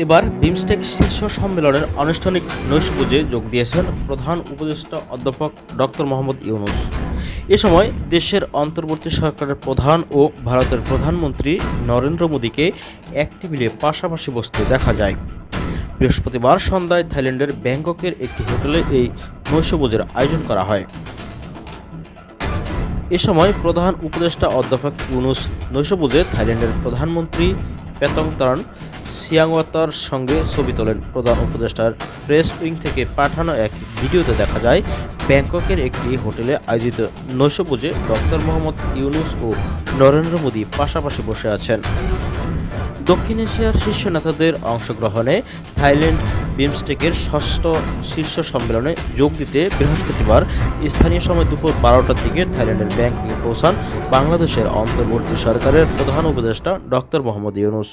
এবার বিমস্টেক শীর্ষ সম্মেলনের আনুষ্ঠানিক নৈশভোজে যোগ দিয়েছেন প্রধান উপদেষ্টা অধ্যাপক ডক্টর মোহাম্মদ ইউনূস। এ সময় দেশের অন্তর্বর্তী সরকারের প্রধান ও ভারতের প্রধানমন্ত্রী নরেন্দ্র মোদীকে এক টেবিলে পাশাপাশি বসতে দেখা যায়। বৃহস্পতিবার সন্ধ্যায় থাইল্যান্ডের ব্যাংককের একটি হোটেলে এই নৈশভোজের আয়োজন করা হয়। এ সময় প্রধান উপদেষ্টা অধ্যাপক ইউনূস নৈশভোজে থাইল্যান্ডের প্রধানমন্ত্রী পেতংতান সিয়াংওয়াতার সঙ্গে ছবি তোলেন। প্রধান উপদেষ্টার প্রেস উইং থেকে পাঠানো এক ভিডিওতে দেখা যায়, ব্যাংককের একটি হোটেলে আয়োজিত নৈশভোজে ডক্টর মোহাম্মদ ইউনূস ও নরেন্দ্র মোদী পাশাপাশি বসে আছেন। দক্ষিণ এশিয়ার শীর্ষ নেতাদের অংশগ্রহণে থাইল্যান্ড বিমস্টেকের ষষ্ঠ শীর্ষ সম্মেলনে যোগ দিতে বৃহস্পতিবার স্থানীয় সময় দুপুর 12টার দিকে থাইল্যান্ডের ব্যাংককে পৌঁছান বাংলাদেশের অন্তর্বর্তী সরকারের প্রধান উপদেষ্টা ডক্টর মোহাম্মদ ইউনূস।